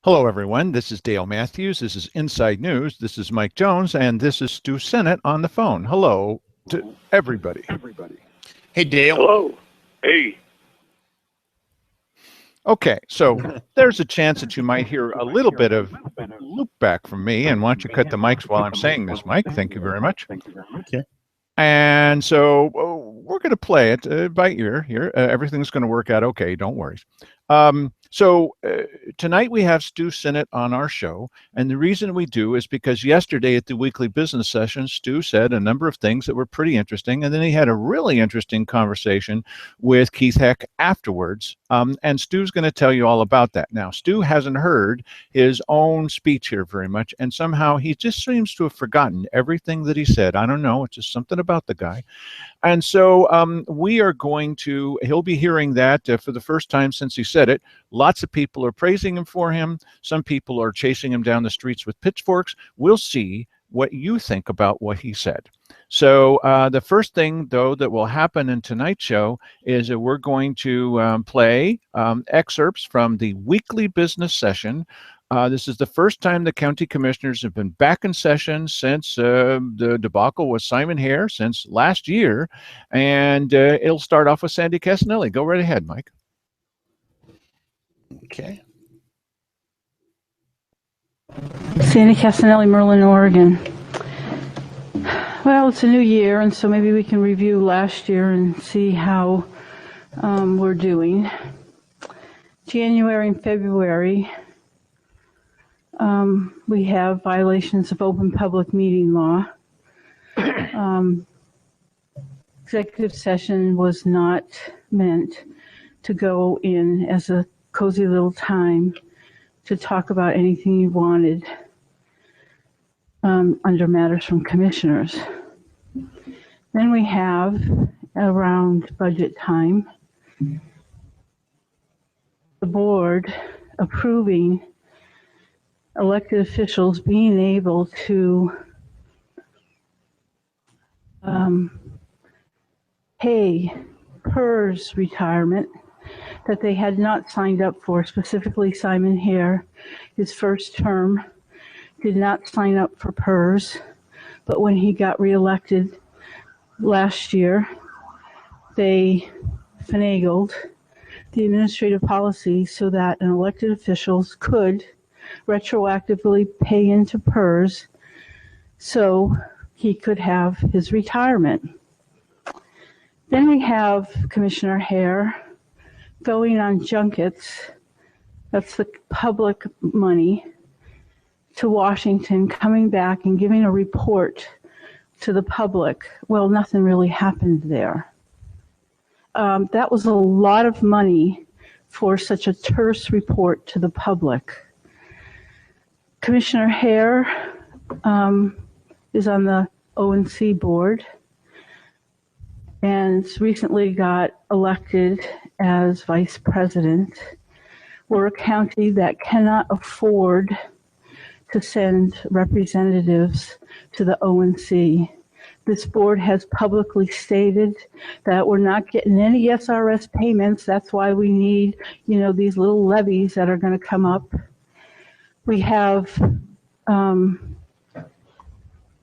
Hello, everyone. This is Dale Matthews. This is Inside News. This is Mike Jones, and this is Stu Sennett on the phone. Hello to everybody. Hey, Dale. Hello. Hey. Okay, so there's a chance that you might hear a little bit of loop back from me, and why don't you cut the mics while I'm saying this, Mike? Thank you very much. Okay. And so we're going to play it by ear here. Everything's going to work out okay. Don't worry. So tonight we have Stu Sennett on our show. And the reason we do is because yesterday at the weekly business session, Stu said a number of things that were pretty interesting. And then he had a really interesting conversation with Keith Heck afterwards. And Stu's going to tell you all about that. Now, Stu hasn't heard his own speech here very much. And somehow he just seems to have forgotten everything that he said. I don't know. It's just something about the guy. And so he'll be hearing that for the first time since he said it. Lots of people are praising him for him. Some people are chasing him down the streets with pitchforks. We'll see what you think about what he said. So the first thing, though, that will happen in tonight's show is that we're going to play excerpts from the weekly business session. This is the first time the county commissioners have been back in session since the debacle with Simon Hare, since last year. And it'll start off with Sandy Casanelli. Go right ahead, Mike. Okay. Sandy Casanelli, Merlin, Oregon. Well, it's a new year, and so maybe we can review last year and see how we're doing. January and February, we have violations of open public meeting law. Executive session was not meant to go in as a cozy little time to talk about anything you wanted under matters from commissioners. Then we have, around budget time, the board approving elected officials being able to pay PERS retirement that they had not signed up for, specifically Simon Hare. His first term did not sign up for PERS, but when he got reelected last year, they finagled the administrative policy so that an elected officials could retroactively pay into PERS so he could have his retirement. Then we have Commissioner Hare going on junkets, that's the public money, to Washington, coming back and giving a report to the public. Well, nothing really happened there. That was a lot of money for such a terse report to the public. Commissioner Hare is on the ONC board and recently got elected as vice president. We're a county that cannot afford to send representatives to the ONC. This board has publicly stated that we're not getting any SRS payments. That's why we need, these little levies that are going to come up. We have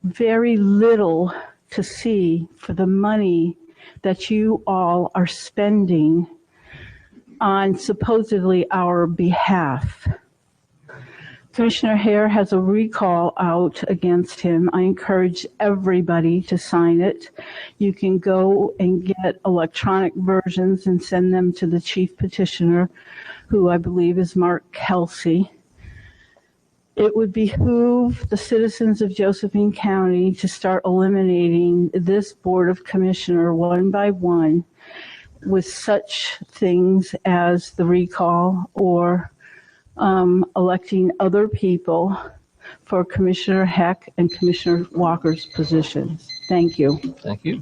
very little to see for the money that you all are spending on supposedly our behalf. Commissioner Hare has a recall out against him. I encourage everybody to sign it. You can go and get electronic versions and send them to the chief petitioner, who I believe is Mark Kelsey. It would behoove the citizens of Josephine County to start eliminating this Board of Commissioner one by one with such things as the recall or electing other people for Commissioner Heck and Commissioner Walker's positions. Thank you. Thank you.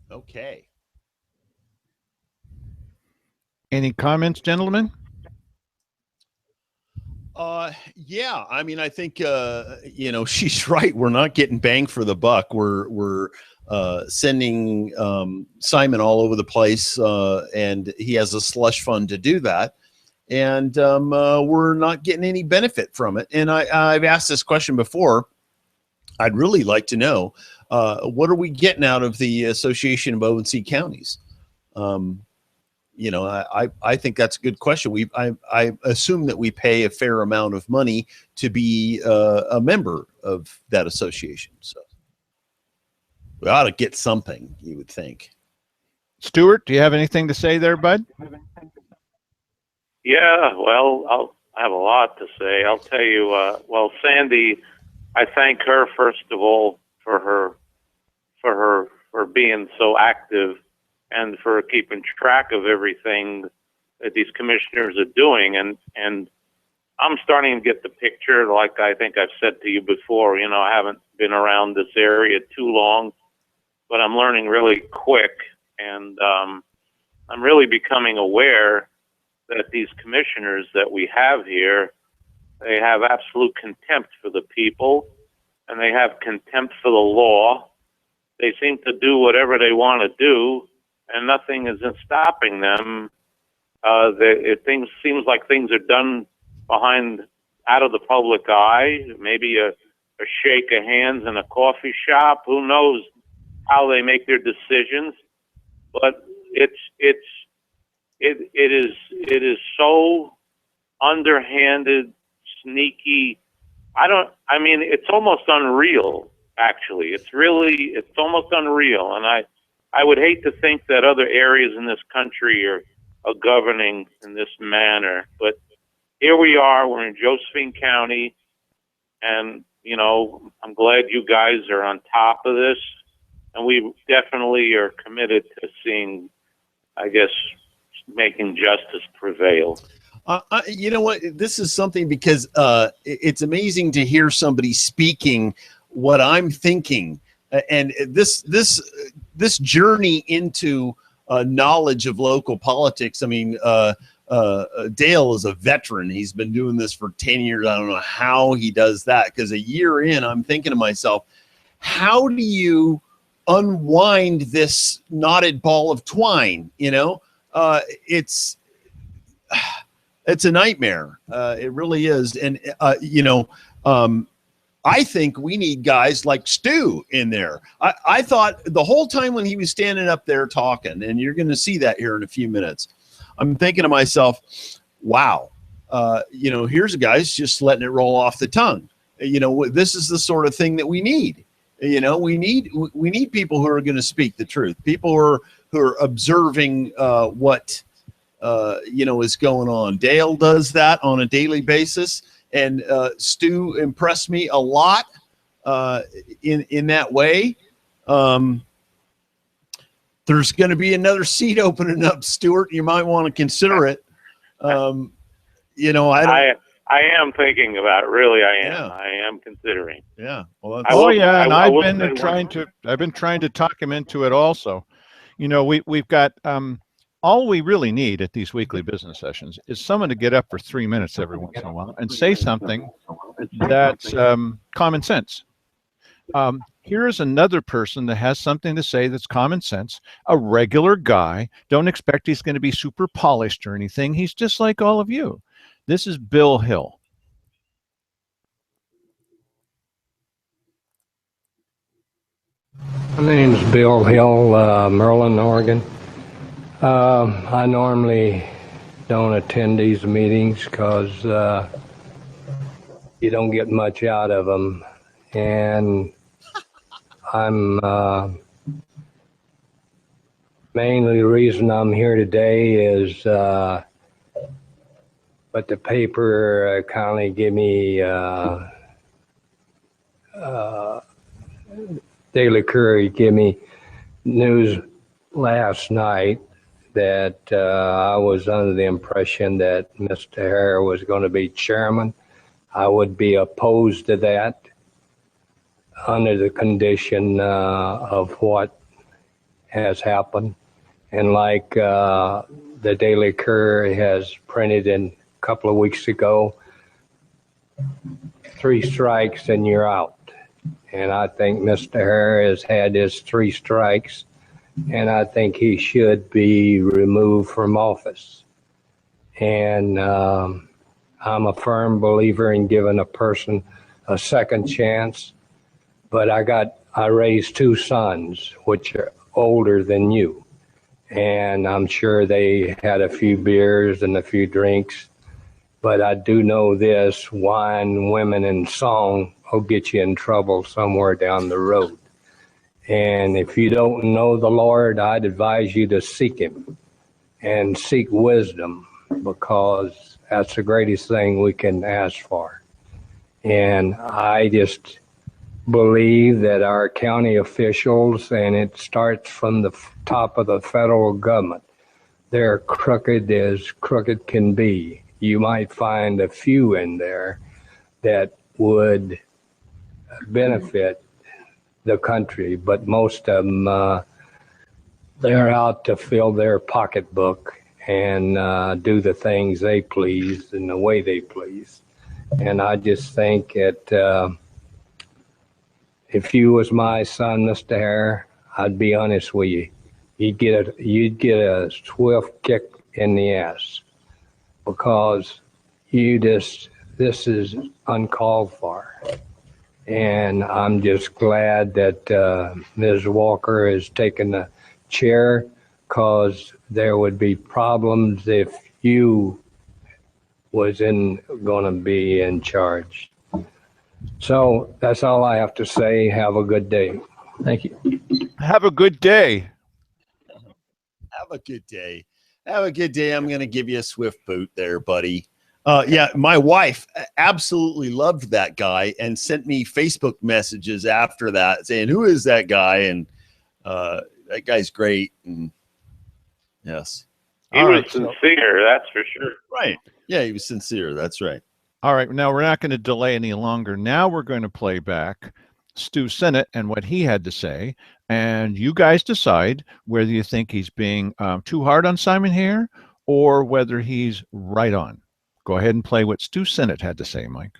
Okay. Any comments, gentlemen? Yeah, I mean, I think, she's right. We're not getting bang for the buck. We're sending Simon all over the place, and he has a slush fund to do that. And we're not getting any benefit from it. And I've asked this question before. I'd really like to know, what are we getting out of the Association of ONC Counties? You know, I think that's a good question. I assume that we pay a fair amount of money to be a member of that association. So we ought to get something, you would think. Stuart, do you have anything to say there, bud? Yeah, well, I have a lot to say. I'll tell you, well, Sandy, I thank her first of all for being so active and for keeping track of everything that these commissioners are doing. And I'm starting to get the picture, like I think I've said to you before. You know, I haven't been around this area too long, but I'm learning really quick, and I'm really becoming aware that these commissioners that we have here, they have absolute contempt for the people, and they have contempt for the law. They seem to do whatever they want to do, and nothing isn't stopping them. Things seems like things are done out of the public eye. Maybe a shake of hands in a coffee shop. Who knows how they make their decisions? But it is so underhanded, sneaky. I mean, it's almost unreal, actually. It's almost unreal. And I would hate to think that other areas in this country are governing in this manner. But here we are, we're in Josephine County, and, you know, I'm glad you guys are on top of this. And we definitely are committed to seeing, I guess, making justice prevail. You know what? This is something, because it's amazing to hear somebody speaking what I'm thinking, and this journey into knowledge of local politics. I mean, Dale is a veteran. He's been doing this for 10 years. I don't know how he does that, because a year in, I'm thinking to myself, how do you unwind this knotted ball of twine? You know, it's a nightmare. It really is. And, you know, I think we need guys like Stu in there. I thought the whole time when he was standing up there talking, and you're going to see that here in a few minutes, I'm thinking to myself, wow, you know, here's a guy's just letting it roll off the tongue. You know, this is the sort of thing that we need. You know, we need people who are going to speak the truth, people who are observing what you know, is going on. Dale does that on a daily basis, and Stu impressed me a lot in that way. There's going to be another seat opening up, Stuart. You might want to consider it. You know, I am thinking about it. Really, I am. Yeah. I am considering. Yeah. Well, And I I've will been say trying to talk him into it also. You know, we've got all we really need at these weekly business sessions is someone to get up for 3 minutes every once in a while and say something that's common sense. Here's another person that has something to say that's common sense, a regular guy. Don't expect he's going to be super polished or anything. He's just like all of you. This is Bill Hill. My name is Bill Hill, Merlin, Oregon. I normally don't attend these meetings because you don't get much out of them. And I'm mainly the reason I'm here today is but the paper kindly give me Daily Courier give me news last night that I was under the impression that Mr. Hare was going to be chairman. I would be opposed to that under the condition of what has happened. And like the Daily Courier has printed in a couple of weeks ago, 3 strikes and you're out. And I think Mr. Hare has had his 3 strikes, and I think he should be removed from office. And I'm a firm believer in giving a person a second chance. But I raised 2 sons, which are older than you. And I'm sure they had a few beers and a few drinks. But I do know this: wine, women, and song will get you in trouble somewhere down the road. And if you don't know the Lord, I'd advise you to seek him and seek wisdom, because that's the greatest thing we can ask for. And I just believe that our county officials, and it starts from the top of the federal government, they're crooked as crooked can be. You might find a few in there that would benefit the country, but most of them, they're out to fill their pocketbook and do the things they please in the way they please. And I just think that if you was my son, Mr. Hare, I'd be honest with you, you'd get a swift kick in the ass, because this is uncalled for. And I'm just glad that Ms. Walker has taken the chair, because there would be problems if you was going to be in charge. So that's all I have to say. Have a good day. Thank you. Have a good day. Have a good day. Have a good day. I'm going to give you a swift boot there, buddy. Yeah, my wife absolutely loved that guy and sent me Facebook messages after that saying, "Who is that guy?" And that guy's great. And yes, He was sincere, that's for sure. right. Yeah, he was sincere. That's right. All right, now we're not going to delay any longer. Now we're going to play back Stu Sinnott and what he had to say, and you guys decide whether you think he's being too hard on Simon Hare or whether he's right on. Go ahead and play what Stu Sinnott had to say, Mike.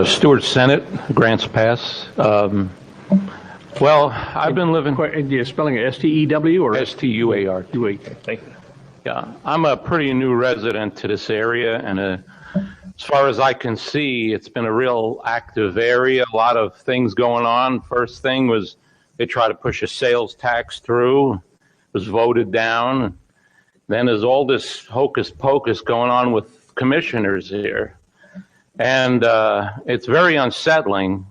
Stuart Sinnott, Grants Pass. Well, I've been living... You're spelling it S-T-E-W or? S-T-U-A-R. Thank you. Yeah, I'm a pretty new resident to this area, and as far as I can see, it's been a real active area, a lot of things going on. First thing was they tried to push a sales tax through, it was voted down. Then there's all this hocus pocus going on with commissioners here. And it's very unsettling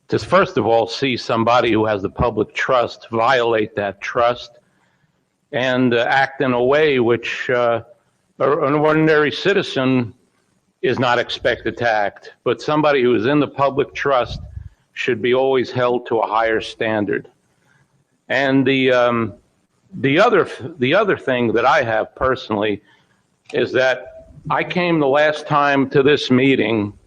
to, first of all, see somebody who has the public trust violate that trust and act in a way which an ordinary citizen is not expected to act. But somebody who is in the public trust should be always held to a higher standard. And the other thing that I have personally is that I came the last time to this meeting,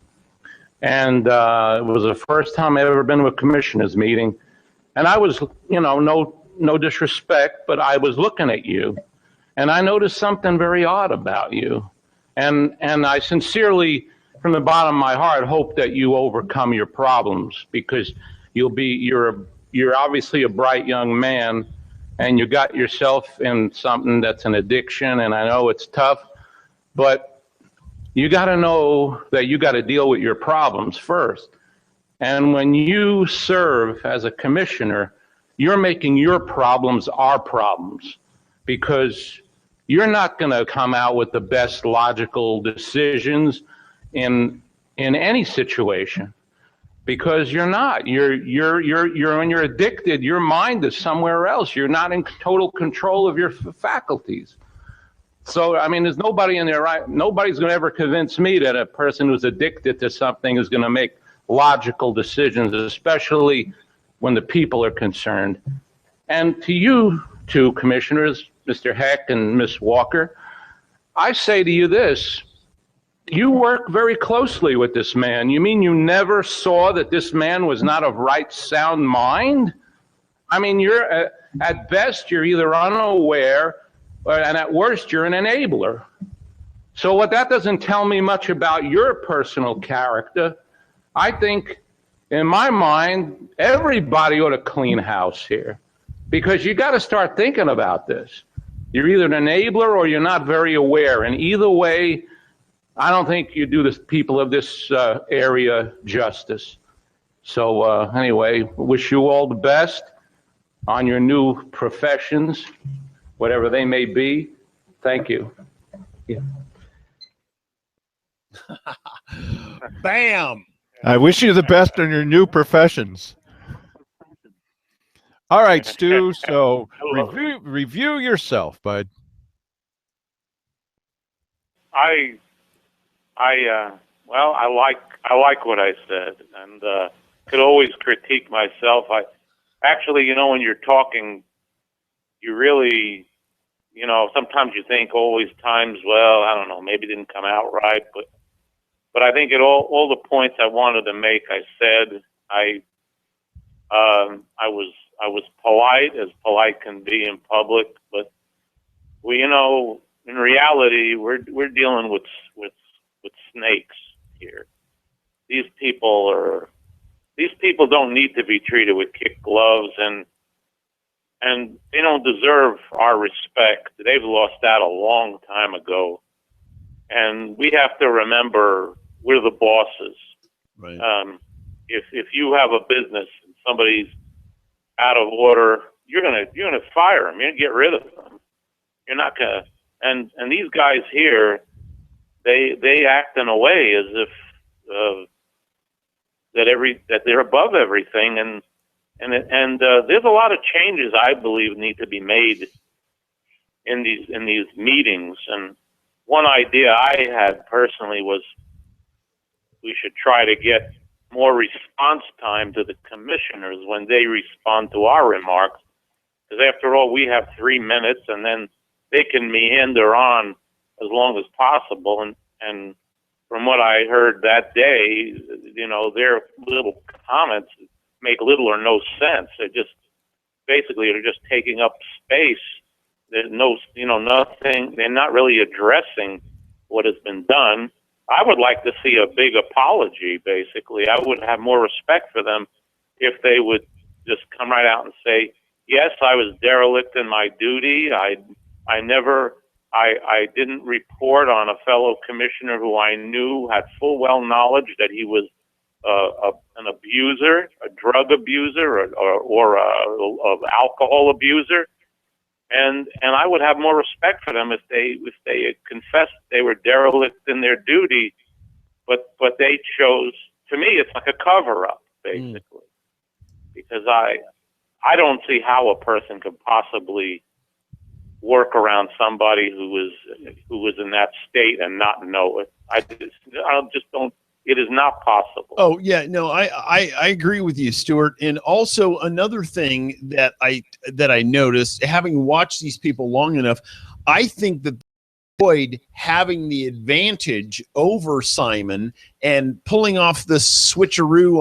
and it was the first time I've ever been to a commissioners meeting, and I was, no disrespect, but I was looking at you, and I noticed something very odd about you, and I sincerely, from the bottom of my heart, hope that you overcome your problems, because you're obviously a bright young man, and you got yourself in something that's an addiction, and I know it's tough, but you got to know that you got to deal with your problems first. And when you serve as a commissioner, you're making your problems our problems, because you're not going to come out with the best logical decisions in any situation. Because you're not. When you're addicted, your mind is somewhere else. You're not in total control of your faculties. So, I mean, there's nobody in there, right? Nobody's going to ever convince me that a person who's addicted to something is going to make logical decisions, especially when the people are concerned. And to you two commissioners, Mr. Heck and Ms. Walker, I say to you this. You work very closely with this man. You mean you never saw that this man was not of right sound mind? I mean, you're at best, you're either unaware, and at worst, you're an enabler. So what that doesn't tell me much about your personal character. I think, in my mind, everybody ought to clean house here, because you got to start thinking about this. You're either an enabler or you're not very aware, and either way, I don't think you do the people of this area justice. So anyway, wish you all the best on your new professions, whatever they may be. Thank you. Bam. I wish you the best on your new professions. All right, Stu. So review yourself, bud. Well, I like what I said, and could always critique myself. I actually, when you're talking, you really, sometimes you think always times, well, I don't know, maybe it didn't come out right, but I think all the points I wanted to make, I said. I was polite, as polite can be in public, but in reality, we're dealing with snakes here. These people don't need to be treated with kid gloves, and they don't deserve our respect. They've lost that a long time ago, and we have to remember we're the bosses. Right. If you have a business and somebody's out of order, you're gonna fire them. You're gonna get rid of them. You're not gonna. And these guys here, they act in a way as if that they're above everything, and there's a lot of changes I believe need to be made in these meetings. And one idea I had personally was we should try to get more response time to the commissioners when they respond to our remarks, because after all, we have 3 minutes, and then they can meander on as long as possible. And from what I heard that day, their little comments make little or no sense. They're just taking up space. There's nothing. They're not really addressing what has been done. I would like to see a big apology, basically. I would have more respect for them if they would just come right out and say, yes, I was derelict in my duty. I didn't report on a fellow commissioner who I knew had full well knowledge that he was an abuser, a drug abuser, or a alcohol abuser. And I would have more respect for them if they had confessed they were derelict in their duty, but they chose. To me, it's like a cover up, basically, because I don't see how a person could possibly work around somebody who was in that state and not know it. I just don't. It is not possible. Oh yeah, no, I agree with you, Stuart. And also another thing that I noticed, having watched these people long enough, I think that Boyd having the advantage over Simon and pulling off the switcheroo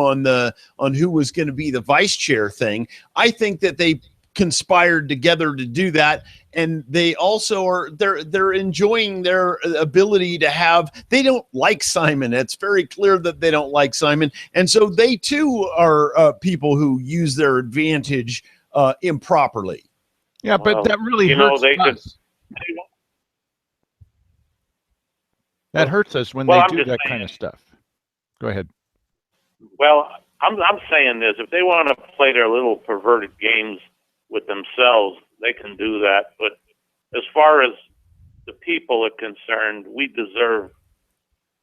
on who was going to be the vice chair thing, I think that they conspired together to do that. And they also they're enjoying their ability to have, they don't like Simon. It's very clear that they don't like Simon. And so they too are people who use their advantage improperly. Yeah, but that really hurts us. That hurts us when they do that kind of stuff. Go ahead. Well, I'm saying this. If they want to play their little perverted games with themselves, they can do that. But as far as the people are concerned, we deserve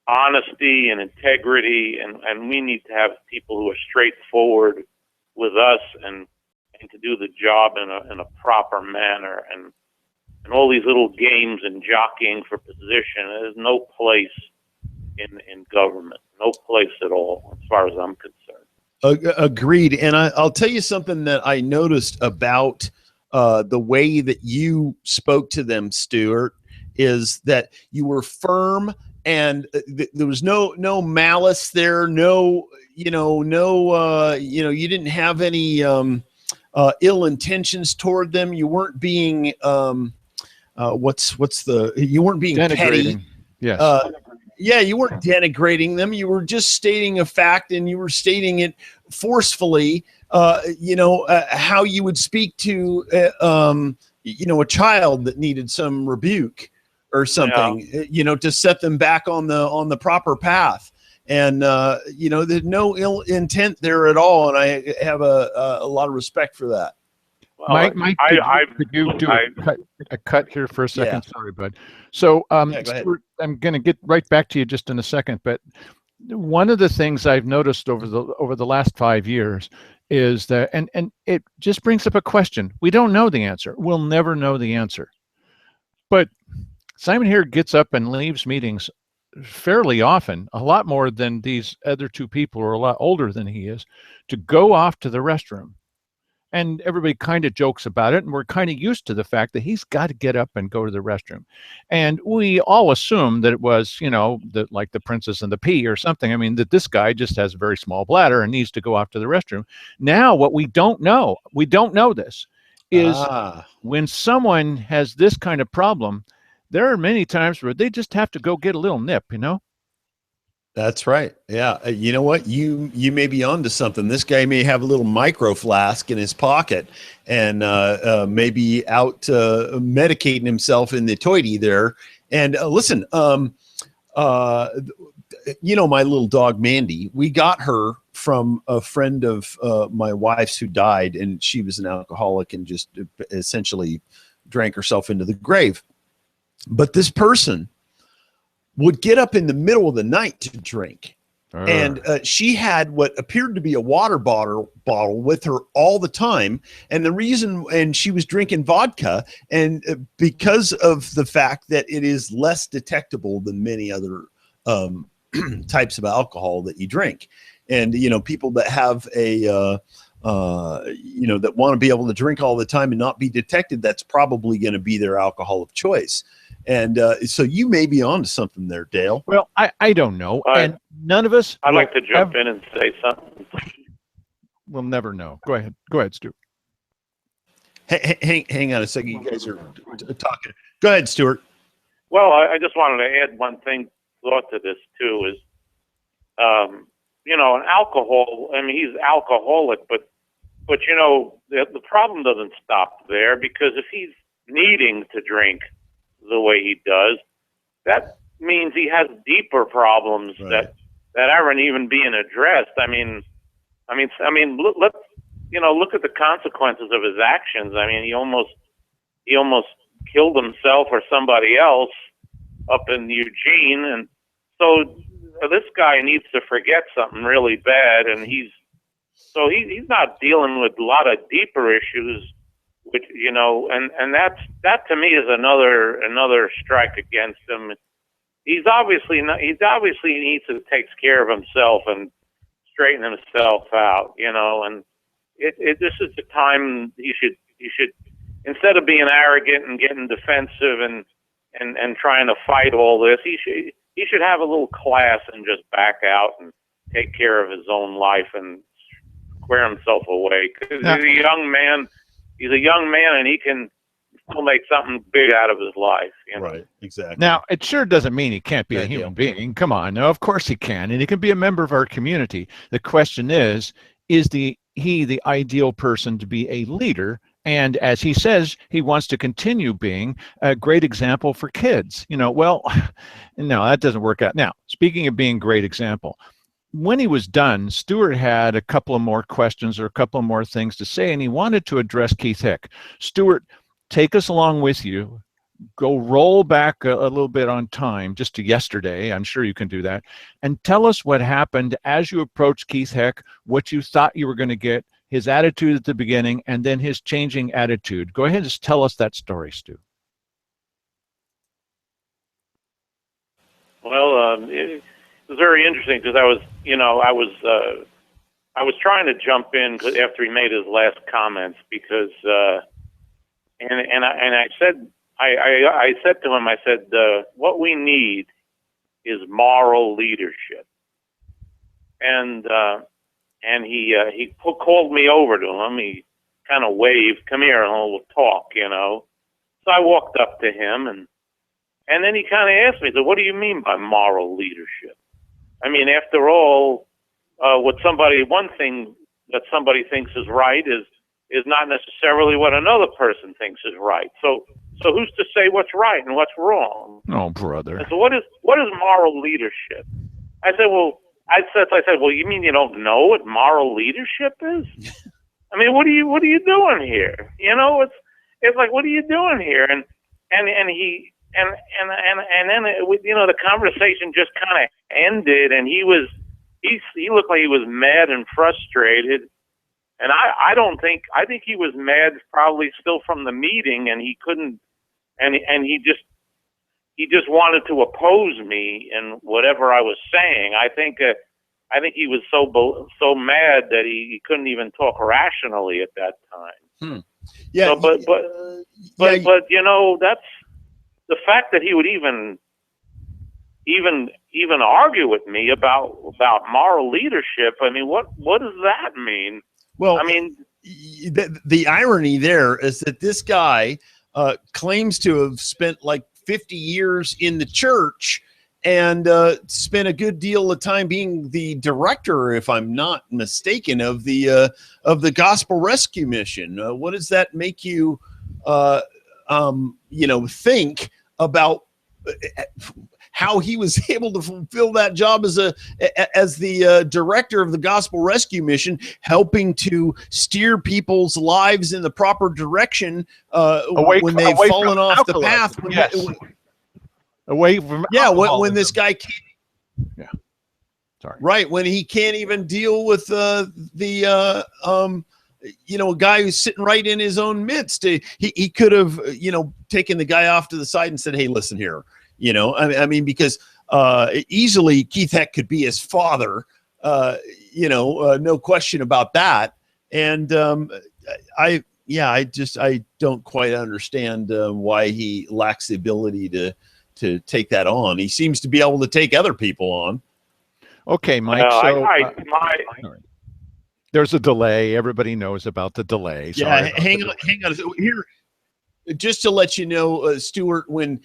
honesty and integrity, and we need to have people who are straightforward with us and to do the job in a proper manner. And all these little games and jockeying for position, there's no place in government, no place at all, as far as I'm concerned. Agreed. And I'll tell you something that I noticed about the way that you spoke to them, Stuart, is that you were firm, and there was no malice there. You didn't have any ill intentions toward them. You weren't being you weren't being petty. Yes. Yeah, you weren't denigrating them. You were just stating a fact, and you were stating it forcefully. How you would speak to, a child that needed some rebuke or something. To set them back on the proper path. And there's no ill intent there at all, and I have a lot of respect for that. Well, Mike, I could you do a cut here for a second? Yeah. Sorry, bud. So, Yeah, go ahead. Stuart, I'm going to get right back to you just in a second. But one of the things I've noticed over the last 5 years is that, and it just brings up a question. We don't know the answer. We'll never know the answer. But Simon here gets up and leaves meetings fairly often, a lot more than these other two people who are a lot older than he is, to go off to the restroom. And everybody kind of jokes about it, and we're kind of used to the fact that he's got to get up and go to the restroom. And we all assume that it was, like the Princess and the Pea or something. I mean, that this guy just has a very small bladder and needs to go off to the restroom. Now, what we don't know this, is when someone has this kind of problem, there are many times where they just have to go get a little nip, That's right. Yeah. You know what? You may be onto something. This guy may have a little micro flask in his pocket and maybe out medicating himself in the toity there. And listen, my little dog, Mandy, we got her from a friend of my wife's who died, and she was an alcoholic and just essentially drank herself into the grave. But this person would get up in the middle of the night to drink. And she had what appeared to be a water bottle with her all the time. And the reason, and she was drinking vodka, and because of the fact that it is less detectable than many other types of alcohol that you drink. And, people that have that want to be able to drink all the time and not be detected, that's probably going to be their alcohol of choice. And so you may be on to something there, Dale. Well, I don't know. And none of us. I'd like to jump in and say something. We'll never know. Go ahead, Stu. Hang on a second. You guys are talking. Go ahead, Stuart. Well, I just wanted to add one thought to this, too, is, an alcohol, I mean, he's alcoholic, but the problem doesn't stop there, because if he's needing to drink the way he does, that means he has deeper problems that aren't even being addressed. I mean, look at the consequences of his actions. I mean, he almost killed himself or somebody else up in Eugene, and so this guy needs to forget something really bad, and he's not dealing with a lot of deeper issues. Which, and that to me is another strike against him. He obviously needs to take care of himself and straighten himself out, and this is the time he should, instead of being arrogant and getting defensive and trying to fight all this, he should have a little class and just back out and take care of his own life and square himself away, because he's a young man. He's a young man, and he can still make something big out of his life. Right, exactly. Now, it sure doesn't mean he can't be a human being. Come on. No, of course he can, and he can be a member of our community. The question is he the ideal person to be a leader? And as he says, he wants to continue being a great example for kids. Well, no, that doesn't work out. Now, speaking of being a great example, when he was done, Stuart had a couple of more questions or a couple of more things to say, and he wanted to address Keith Hick. Stuart, take us along with you. Go roll back a little bit on time, just to yesterday. I'm sure you can do that. And tell us what happened as you approached Keith Hick, what you thought you were going to get, his attitude at the beginning, and then his changing attitude. Go ahead and just tell us that story, Stu. Well, it was very interesting, because I was trying to jump in after he made his last comments, because I said to him, what we need is moral leadership, and he called me over to him. He kind of waved, "Come here, and we'll talk," So I walked up to him, and And then he kind of asked me, so what do you mean by moral leadership? I mean, after all, one thing that somebody thinks is right is not necessarily what another person thinks is right. So who's to say what's right and what's wrong? Oh, brother. And so what is moral leadership? I said, well, you mean you don't know what moral leadership is? I mean, what are you doing here? You know, it's like, what are you doing here? And then the conversation just kind of ended, and he looked like he was mad and frustrated. And I think he was mad probably still from the meeting, and he couldn't, and he just wanted to oppose me in whatever I was saying. I think he was so mad that he couldn't even talk rationally at that time. Yeah. So, but you know, that's the fact that he would even argue with me about moral leadership. I mean, what does that mean? Well, I mean, the irony there is that this guy claims to have spent like 50 years in the church and spent a good deal of time being the director, if I'm not mistaken, of the Gospel Rescue Mission. What does that make you, think about how he was able to fulfill that job as the director of the Gospel Rescue Mission, helping to steer people's lives in the proper direction when they've fallen off the path? Away from when this guy can't. Sorry. Right, when he can't even deal with a guy who's sitting right in his own midst. He could have, taken the guy off to the side and said, "Hey, listen here." I mean, because easily Keith Heck could be his father, no question about that. And I don't quite understand why he lacks the ability to take that on. He seems to be able to take other people on. Okay, Mike. There's a delay. Everybody knows about the delay. Yeah, hang on. Here, just to let you know, Stuart, when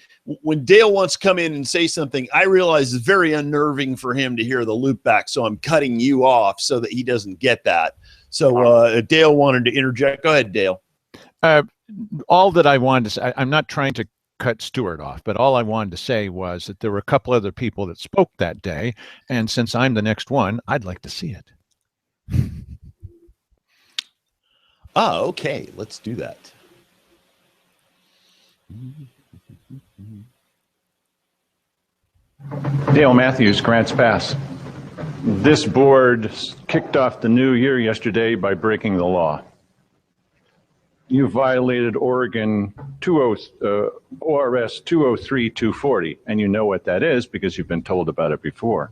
Dale wants to come in and say something, I realize it's very unnerving for him to hear the loop back, so I'm cutting you off so that he doesn't get that. So Dale wanted to interject. Go ahead, Dale. All that I wanted to say, I'm not trying to cut Stuart off, but all I wanted to say was that there were a couple other people that spoke that day, and since I'm the next one, I'd like to see it. Okay, let's do that. Dale Matthews, Grants Pass. This board kicked off the new year yesterday by breaking the law. You violated Oregon ORS 203-240, and you know what that is because you've been told about it before.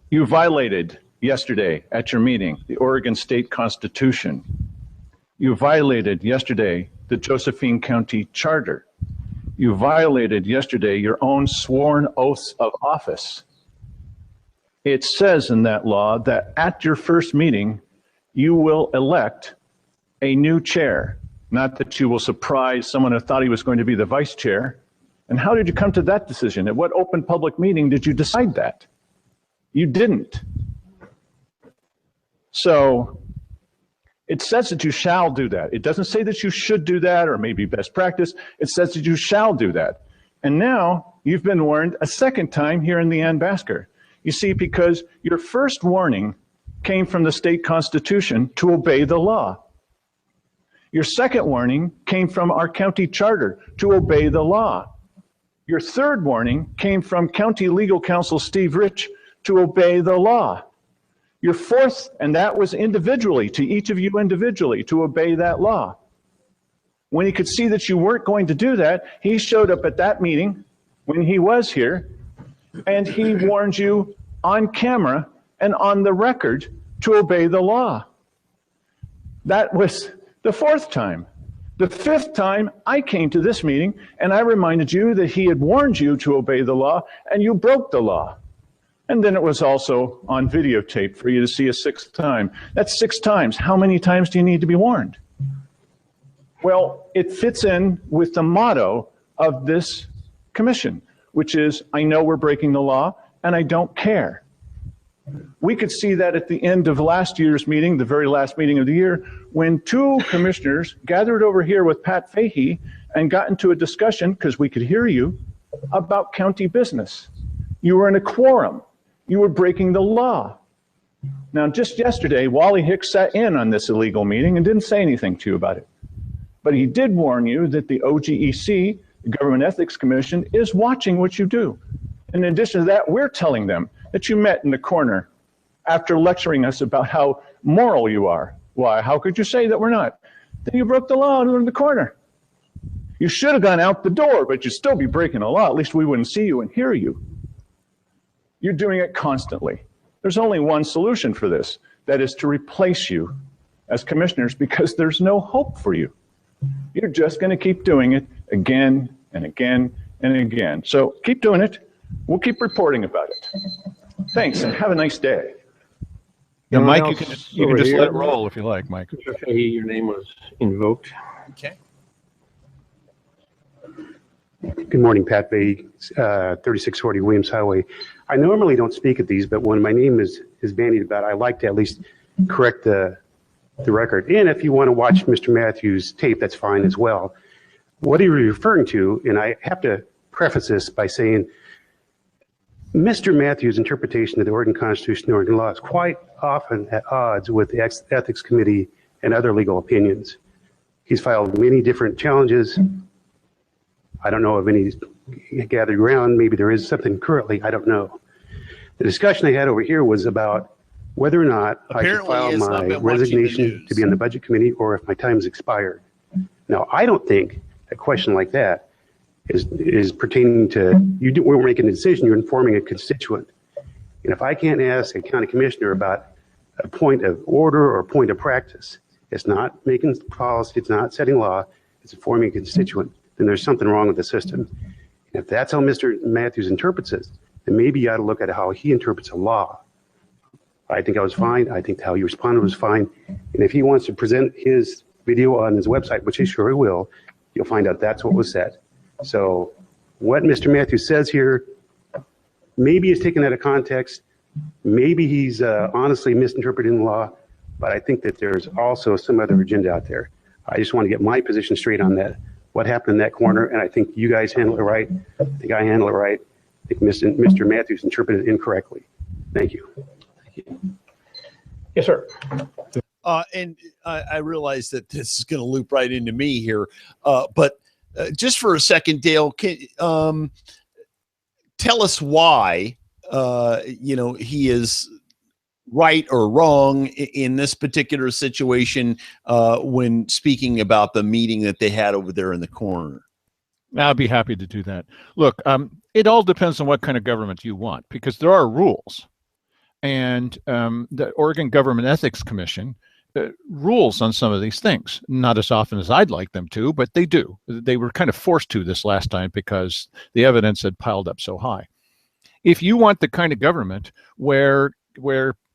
You violated yesterday at your meeting the Oregon State Constitution. You violated yesterday the Josephine County Charter. You violated yesterday your own sworn oaths of office. It says in that law that at your first meeting, you will elect a new chair, not that you will surprise someone who thought he was going to be the vice chair. And how did you come to that decision? At what open public meeting did you decide that? You didn't. So it says that you shall do that. It doesn't say that you should do that or maybe best practice. It says that you shall do that. And now you've been warned a second time here in the Ann Basker. You see, because your first warning came from the state constitution to obey the law. Your second warning came from our county charter to obey the law. Your third warning came from County Legal Counsel Steve Rich to obey the law. Your fourth, and that was individually, to each of you individually, to obey that law. When he could see that you weren't going to do that, he showed up at that meeting when he was here, and he warned you on camera and on the record to obey the law. That was the fourth time. The fifth time, I came to this meeting and I reminded you that he had warned you to obey the law and you broke the law. And then it was also on videotape for you to see a sixth time. That's 6 times. How many times do you need to be warned? Well, it fits in with the motto of this commission, which is, I know we're breaking the law and I don't care. We could see that at the end of last year's meeting, the very last meeting of the year, when 2 commissioners gathered over here with Pat Fahey and got into a discussion, because we could hear you, about county business. You were in a quorum. You were breaking the law. Now, just yesterday, Wally Hicks sat in on this illegal meeting and didn't say anything to you about it. But he did warn you that the OGEC, the Government Ethics Commission, is watching what you do. In addition to that, we're telling them that you met in the corner after lecturing us about how moral you are. Why, how could you say that we're not? Then you broke the law in the corner. You should have gone out the door, but you'd still be breaking the law. At least we wouldn't see you and hear you. You're doing it constantly. There's only one solution for this. That is to replace you as commissioners, because there's no hope for you. You're just going to keep doing it again and again and again. So keep doing it. We'll keep reporting about it. Thanks, and have a nice day. Yeah, Anyone Mike, else you can over just here? let it roll if you like, Mike. Mr. Fahey, your name was invoked. Okay. Good morning, Pat Fahey, 3640 Williams Highway. I normally don't speak at these, but when my name is bandied about, I like to at least correct the record. And if you want to watch Mr. Matthews' tape, that's fine as well. What are you referring to? And I have to preface this by saying Mr. Matthews' interpretation of the Oregon Constitution and Oregon law is quite often at odds with the Ethics Committee and other legal opinions. He's filed many different challenges. I don't know of any gathered ground. Maybe there is something currently. I don't know. The discussion I had over here was about whether or not I should file my resignation to be on the Budget Committee, or if my time has expired. Now, I don't think a question like that is pertaining to, you weren't making a decision, you're informing a constituent. And if I can't ask a county commissioner about a point of order or a point of practice, it's not making policy, it's not setting law, it's informing a constituent, then there's something wrong with the system. And if that's how Mr. Matthews interprets it, then maybe you ought to look at how he interprets a law. I think I was fine. I think how you responded was fine. And if he wants to present his video on his website, which he sure will, you'll find out that's what was said. So what Mr. Matthews says here, maybe is taken out of context. Maybe he's honestly misinterpreting the law, but I think that there's also some other agenda out there. I just want to get my position straight on that. What happened in that corner, and I think you guys handle it right. I think I handle it right. I think Mr. Matthews interpreted it incorrectly. Thank you. Yes, sir. And I realize that this is going to loop right into me here, but just for a second, Dale, can tell us why he is right or wrong in this particular situation when speaking about the meeting that they had over there in the corner. I'll be happy to do that. Look, it all depends on what kind of government you want, because there are rules. And the Oregon Government Ethics Commission rules on some of these things. Not as often as I'd like them to, but they do. They were kind of forced to this last time because the evidence had piled up so high. If you want the kind of government where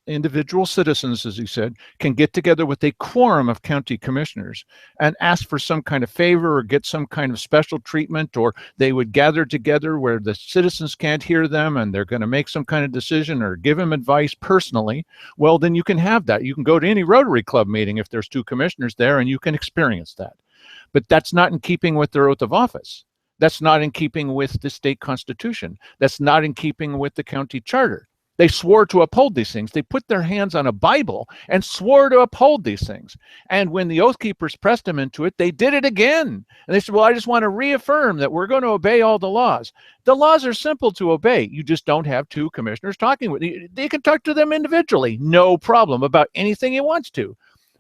individual citizens, as you said, can get together with a quorum of county commissioners and ask for some kind of favor or get some kind of special treatment, or they would gather together where the citizens can't hear them and they're going to make some kind of decision or give them advice personally, well, then you can have that. You can go to any Rotary Club meeting if there's 2 commissioners there and you can experience that. But that's not in keeping with their oath of office. That's not in keeping with the state constitution. That's not in keeping with the county charter. They swore to uphold these things. They put their hands on a Bible and swore to uphold these things. And when the Oath Keepers pressed them into it, they did it again. And they said, well, I just want to reaffirm that we're going to obey all the laws. The laws are simple to obey. You just don't have 2 commissioners talking with you. They can talk to them individually, no problem, about anything he wants to.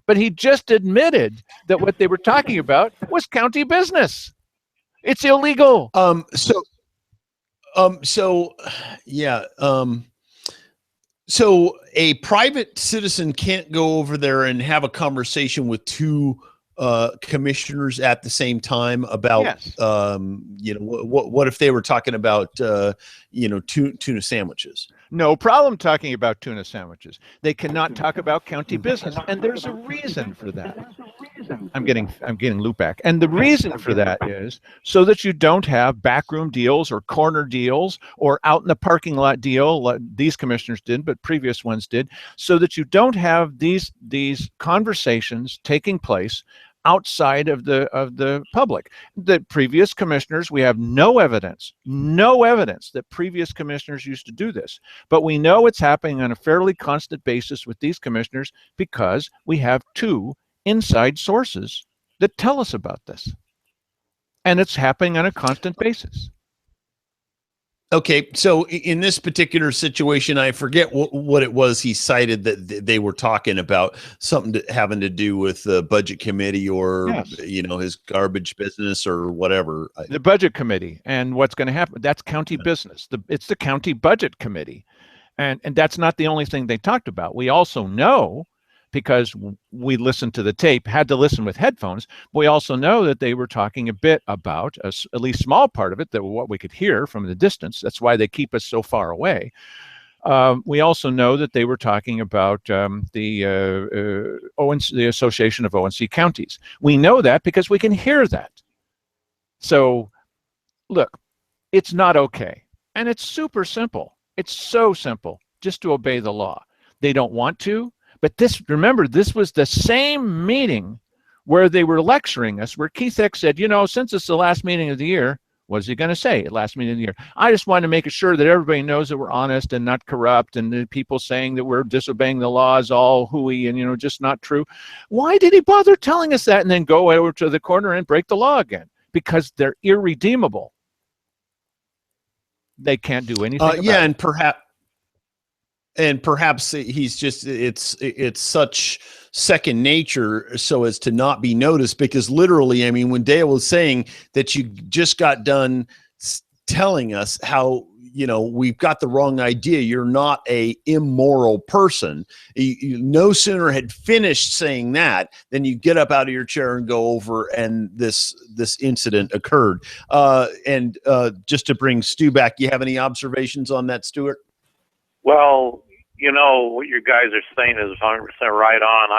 But he just admitted that what they were talking about was county business. It's illegal. So a private citizen can't go over there and have a conversation with 2 commissioners at the same time about, Yes. what if they were talking about, tuna sandwiches? No problem talking about tuna sandwiches. They cannot talk about county business, and there's a reason for that. I'm getting loop back, and the reason for that is so that you don't have backroom deals or corner deals or out in the parking lot deal. Like these commissioners did, but previous ones did, so that you don't have these conversations taking place outside of the public. The previous commissioners, we have no evidence that previous commissioners used to do this, but we know it's happening on a fairly constant basis with these commissioners because we have two inside sources that tell us about this, and it's happening on a constant basis. Okay, so in this particular situation, I forget what it was he cited that they were talking about, something having to do with the budget committee or, Yes. his garbage business or whatever. The budget committee and what's going to happen, that's county business. It's the county budget committee. And that's not the only thing they talked about. We also know, because we listened to the tape, had to listen with headphones, we also know that they were talking a bit about, at least small part of it, that what we could hear from the distance. That's why they keep us so far away. We also know that they were talking about the Association of ONC Counties. We know that because we can hear that. So, look, it's not okay. And it's super simple. It's so simple, just to obey the law. They don't want to. But remember, this was the same meeting where they were lecturing us, where Keith Eck said, since it's the last meeting of the year, what is he going to say at last meeting of the year? I just want to make sure that everybody knows that we're honest and not corrupt, and the people saying that we're disobeying the law is all hooey and, just not true. Why did he bother telling us that and then go over to the corner and break the law again? Because they're irredeemable. They can't do anything about it. And perhaps he's just, it's such second nature so as to not be noticed, because literally, I mean, when Dale was saying that you just got done telling us how, we've got the wrong idea, you're not a immoral person. You no sooner had finished saying that than you get up out of your chair and go over, and this incident occurred. And just to bring Stu back, you have any observations on that, Stuart? Well, what you guys are saying is 100% right on.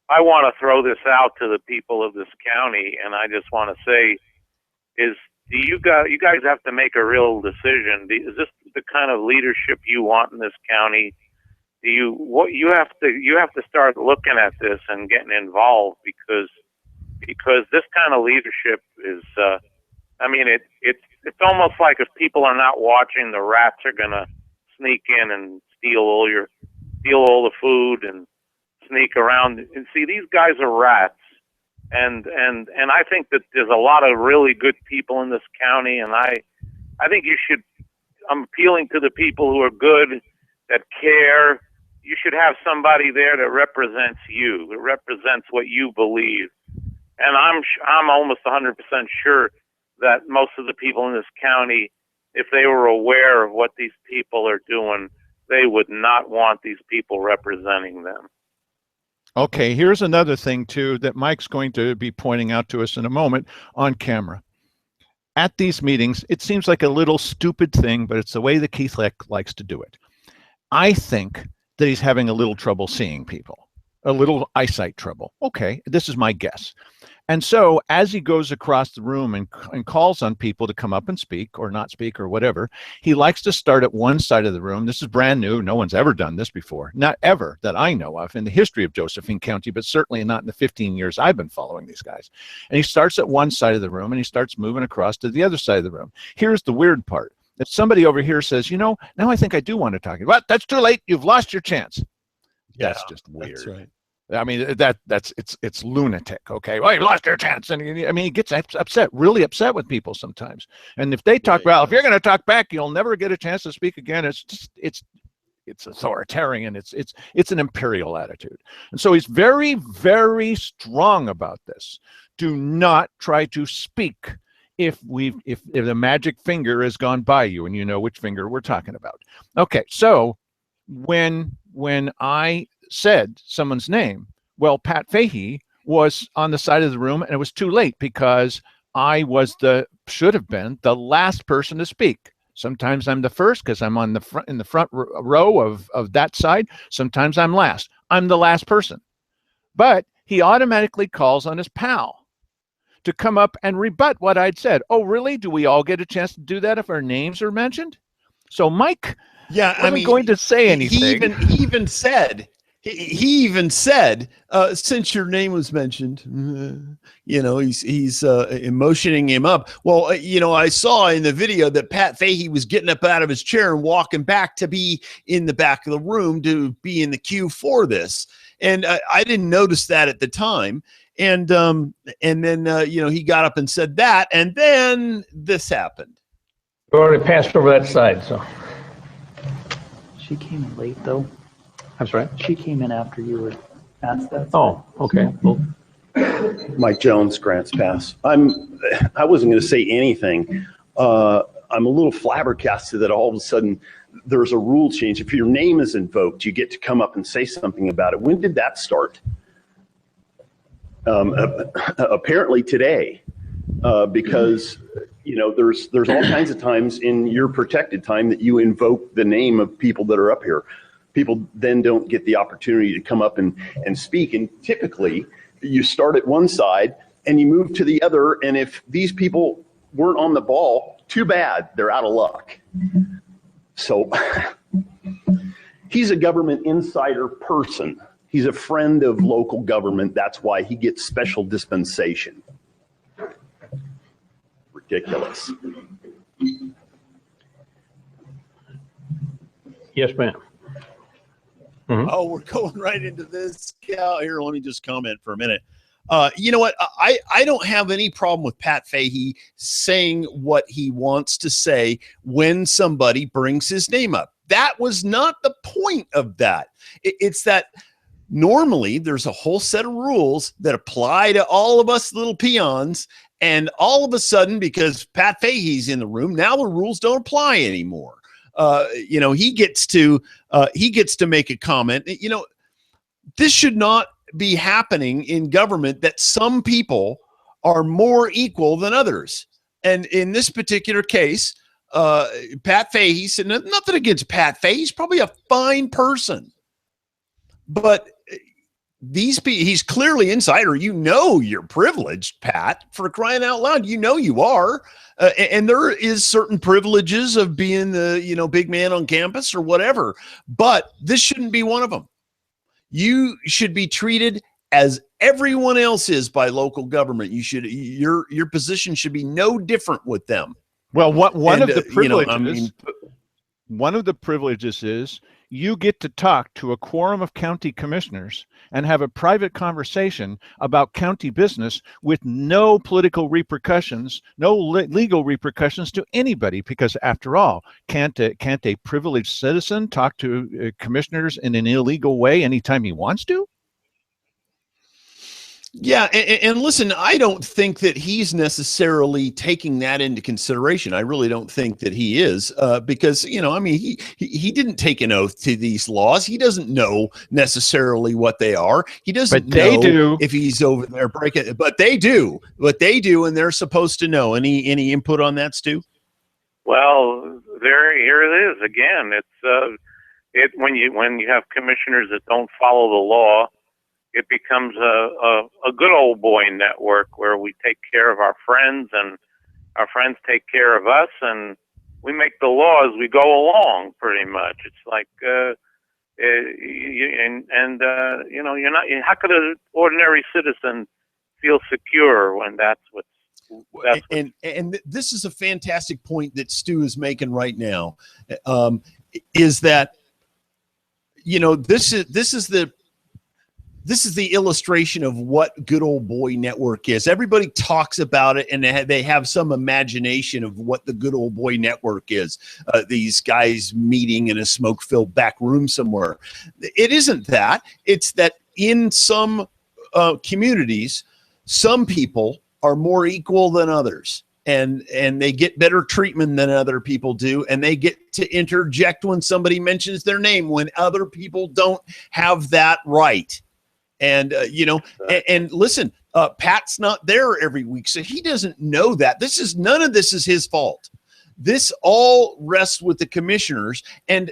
I want to throw this out to the people of this county, and I just want to say, you guys have to make a real decision. Is this the kind of leadership you want in this county? You have to start looking at this and getting involved, because this kind of leadership is, it's almost like if people are not watching, the rats are gonna sneak in and steal all the food and sneak around. And see, these guys are rats, and I think that there's a lot of really good people in this county, and I think I'm appealing to the people who are good, that care. You should have somebody there that represents you, that represents what you believe. And I'm almost 100% sure that most of the people in this county, if they were aware of what these people are doing, they would not want these people representing them. Okay, here's another thing, too, that Mike's going to be pointing out to us in a moment on camera. At these meetings, it seems like a little stupid thing, but it's the way that Keith Eck likes to do it. I think that he's having a little trouble seeing people, a little eyesight trouble. Okay, this is my guess. And so as he goes across the room and calls on people to come up and speak or not speak or whatever, he likes to start at one side of the room. This is brand new. No one's ever done this before. Not ever that I know of in the history of Josephine County, but certainly not in the 15 years I've been following these guys. And he starts at one side of the room and he starts moving across to the other side of the room. Here's the weird part. If somebody over here says, now I think I do want to talk. Well, that's too late. You've lost your chance. Yeah, that's just weird. That's right. I mean, it's lunatic. Okay, well, you lost your chance, and he gets upset, really upset with people sometimes. And if they talk, if you're going to talk back, you'll never get a chance to speak again. It's authoritarian. It's an imperial attitude, and so he's very, very strong about this. Do not try to speak if the magic finger has gone by you, and you know which finger we're talking about. Okay, so when I said someone's name, well, Pat Fahey was on the side of the room, and it was too late because I was should have been the last person to speak. Sometimes I'm the first because I'm on the front in the front row of that side. Sometimes I'm last. I'm the last person. But he automatically calls on his pal to come up and rebut what I'd said. Oh, really? Do we all get a chance to do that if our names are mentioned? So Mike wasn't going to say anything. He even said, since your name was mentioned, he's motioning him up. Well, I saw in the video that Pat Fahey was getting up out of his chair and walking back to be in the back of the room to be in the queue for this. And I didn't notice that at the time. And then he got up and said that, and then this happened. We already passed over that side, so. She came in late, though. I'm sorry? She came in after you were asked that. Oh, okay. Well, Mike Jones, Grants Pass. I wasn't going to say anything. I'm a little flabbergasted that all of a sudden there's a rule change. If your name is invoked, you get to come up and say something about it. When did that start? Apparently today, because there's all kinds of times in your protected time that you invoke the name of people that are up here. People then don't get the opportunity to come up and speak. And typically you start at one side and you move to the other. And if these people weren't on the ball, too bad, they're out of luck. So he's a government insider person. He's a friend of local government. That's why he gets special dispensation. Ridiculous. yes, ma'am. Oh, we're going right into this. Yeah, here, let me just comment for a minute. You know what? I don't have any problem with Pat Fahey saying what he wants to say when somebody brings his name up. That was not the point of that. It's that normally there's a whole set of rules that apply to all of us little peons. And all of a sudden, because Pat Fahey's in the room, now the rules don't apply anymore. He gets to make a comment. This should not be happening in government, that some people are more equal than others. And in this particular case, Pat Fahey said, nothing against Pat Fahey. He's probably a fine person. But these people, he's clearly insider. You're privileged, Pat, for crying out loud. You are. And there is certain privileges of being the, big man on campus or whatever. But this shouldn't be one of them. You should be treated as everyone else is by local government. Your position should be no different with them. Well, one of the privileges is you get to talk to a quorum of county commissioners and have a private conversation about county business with no political repercussions, no legal repercussions to anybody. Because after all, can't a privileged citizen talk to commissioners in an illegal way anytime he wants to? Yeah, and listen, I don't think that he's necessarily taking that into consideration. I really don't think that he is, because he didn't take an oath to these laws. He doesn't know necessarily what they are. He doesn't know if he's over there breaking it. But they do, and they're supposed to know. Any input on that, Stu? Well, here it is again. It's when you have commissioners that don't follow the law, it becomes a good old boy network where we take care of our friends and our friends take care of us, and we make the law as we go along. Pretty much, it's like you're not. How could an ordinary citizen feel secure when that's what's and this is a fantastic point that Stu is making right now. Is that this is the illustration of what good old boy network is. Everybody talks about it and they have some imagination of what the good old boy network is. These guys meeting in a smoke-filled back room somewhere. It isn't that. It's that in some communities, some people are more equal than others. And they get better treatment than other people do, and they get to interject when somebody mentions their name when other people don't have that right. And, and listen, Pat's not there every week, so he doesn't know that. None of this is his fault. this all rests with the commissioners. And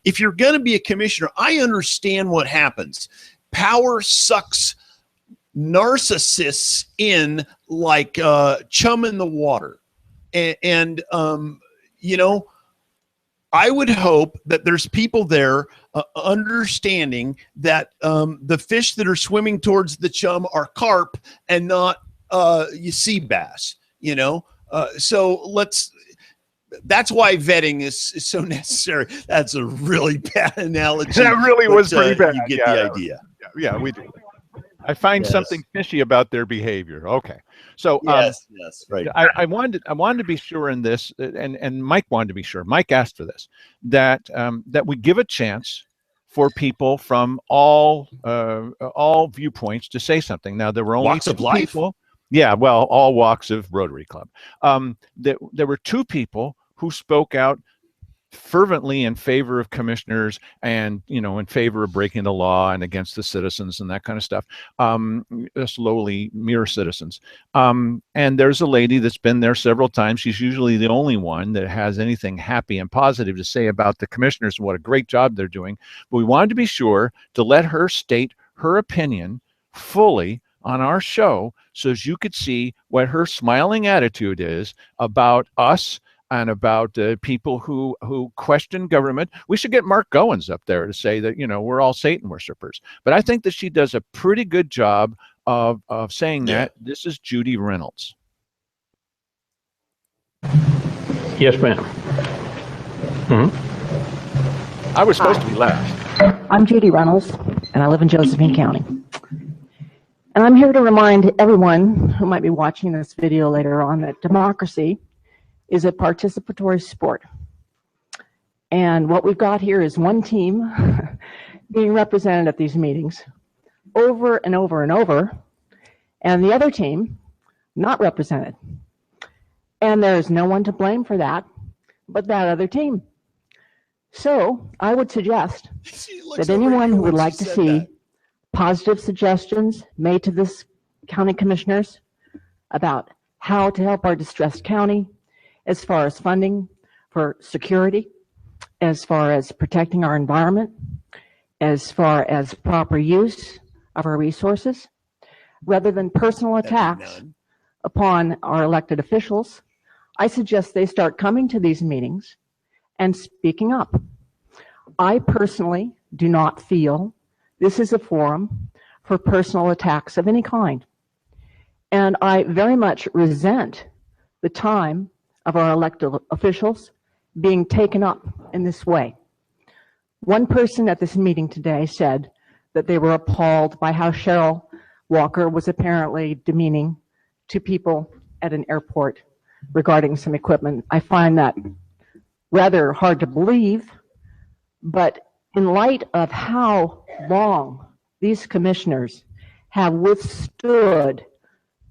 if you're going to be a commissioner, I understand what happens. Power sucks narcissists in like chum in the water. And you know, I would hope that there's people there understanding that the fish that are swimming towards the chum are carp and not sea bass, you know? So that's why vetting is so necessary. That's a really bad analogy. That really was pretty bad. You get the idea. Yeah, we do. I find something fishy about their behavior. Okay. So yes, right. I wanted to be sure in this, and Mike wanted to be sure. Mike asked for this, that we give a chance for people from all viewpoints to say something. Now there were only walks of life. People. Yeah, well, all walks of Rotary Club. There were 2 people who spoke out fervently in favor of commissioners and, you know, in favor of breaking the law and against the citizens and that kind of stuff. Just lowly mere citizens. And there's a lady that's been there several times. She's usually the only one that has anything happy and positive to say about the commissioners and what a great job they're doing. But we wanted to be sure to let her state her opinion fully on our show so as you could see what her smiling attitude is about us and about people who question government. We should get Mark Goins up there to say that, you know, we're all Satan worshipers. But I think that she does a pretty good job of saying that. This is Judy Reynolds. Yes, ma'am. I was supposed to be last. I'm Judy Reynolds, and I live in Josephine County. And I'm here to remind everyone who might be watching this video later on that democracy is a participatory sport. And what we've got here is one team being represented at these meetings over and over and over, and the other team not represented. And there is no one to blame for that but that other team. So I would suggest that anyone who would like to see positive suggestions made to this county commissioners about how to help our distressed county as far as funding for security, as far as protecting our environment, as far as proper use of our resources, rather than personal attacks upon our elected officials, I suggest they start coming to these meetings and speaking up. I personally do not feel this is a forum for personal attacks of any kind. And I very much resent the time of our elected officials being taken up in this way. One person at this meeting today said that they were appalled by how Cheryl Walker was apparently demeaning to people at an airport regarding some equipment. I find that rather hard to believe, but in light of how long these commissioners have withstood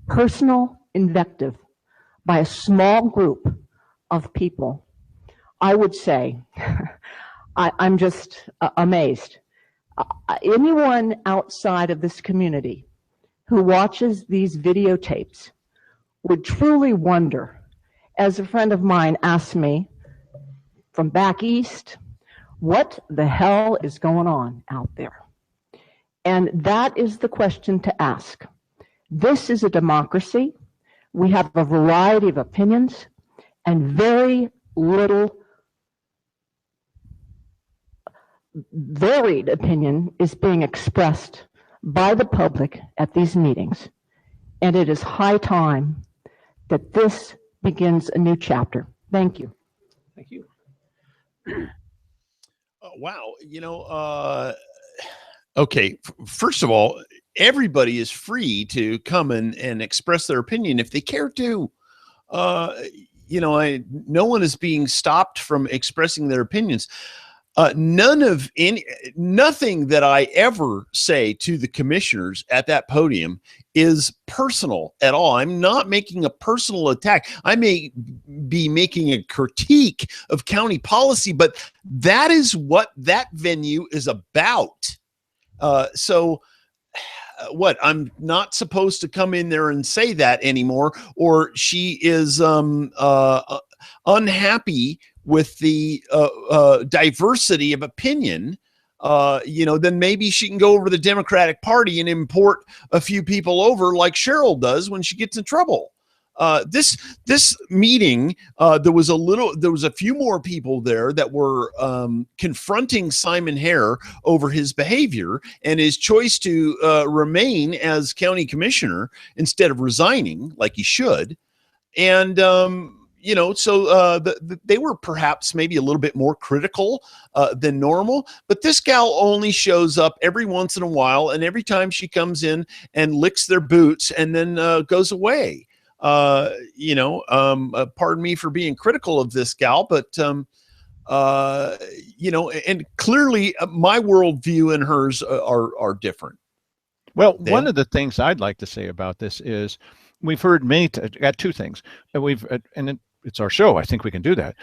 personal invective by a small group of people, I would say I'm just amazed. Anyone outside of this community who watches these videotapes would truly wonder, as a friend of mine asked me from back east, what the hell is going on out there? And that is the question to ask. This is a democracy. We have a variety of opinions, and very little varied opinion is being expressed by the public at these meetings. And it is high time that this begins a new chapter. Thank you. Thank you. Wow. You know, okay. First of all, everybody is free to come and express their opinion if they care to. You know, no one is being stopped from expressing their opinions. Nothing that I ever say to the commissioners at that podium is personal at all. I'm not making a personal attack. I may be making a critique of county policy, but that is what that venue is about. So what, I'm not supposed to come in there and say that anymore, or she is unhappy with the diversity of opinion, then maybe she can go over to the Democratic Party and import a few people over like Cheryl does when she gets in trouble. This meeting, there was a few more people there that were confronting Simon Hare over his behavior and his choice to remain as county commissioner instead of resigning like he should. And they were perhaps maybe a little bit more critical than normal. But this gal only shows up every once in a while, and every time she comes in and licks their boots and then goes away. Pardon me for being critical of this gal, but and clearly my worldview and hers are different. Well, one of the things I'd like to say about this is we've heard got two things, and it's our show. I think we can do that.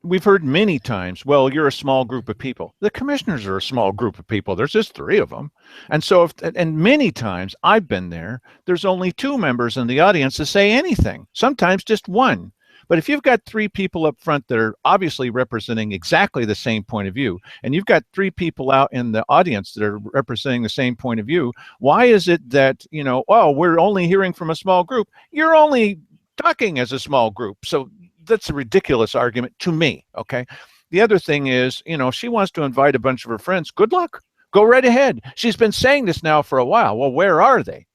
We've heard many times, well, you're a small group of people. The commissioners are a small group of people. There's just 3 of them. And so, and many times I've been there, there's only 2 members in the audience to say anything, sometimes just 1. But if you've got 3 people up front that are obviously representing exactly the same point of view, and you've got 3 people out in the audience that are representing the same point of view, why is it that, we're only hearing from a small group? You're only talking as a small group. So that's a ridiculous argument to me. Okay. The other thing is, she wants to invite a bunch of her friends. Good luck. Go right ahead. She's been saying this now for a while. Well, where are they?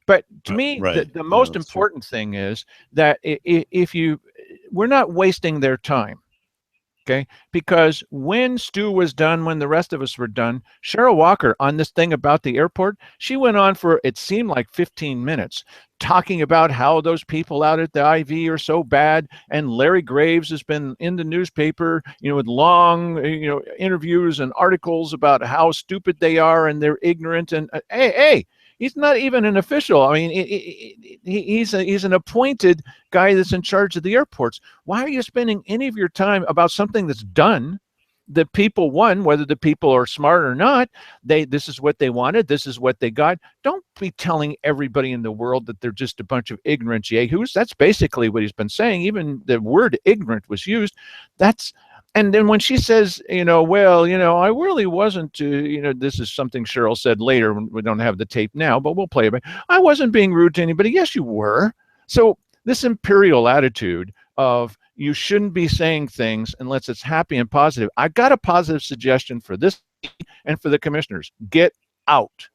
But to me, the most important thing is that we're not wasting their time. Okay. Because when Stu was done, when the rest of us were done, Cheryl Walker on this thing about the airport, she went on for, it seemed like 15 minutes talking about how those people out at the IV are so bad. And Larry Graves has been in the newspaper, with long, interviews and articles about how stupid they are and they're ignorant. And hey, he's not even an official. I mean, he's an appointed guy that's in charge of the airports. Why are you spending any of your time about something that's done? The people won, whether the people are smart or not. This is what they wanted. This is what they got. Don't be telling everybody in the world that they're just a bunch of ignorant yahoos. That's basically what he's been saying. Even the word ignorant was used. And then when she says, I really wasn't, this is something Cheryl said later. We don't have the tape now, but we'll play it. I wasn't being rude to anybody. Yes, you were. So this imperial attitude of you shouldn't be saying things unless it's happy and positive. I got a positive suggestion for this and for the commissioners. Get out.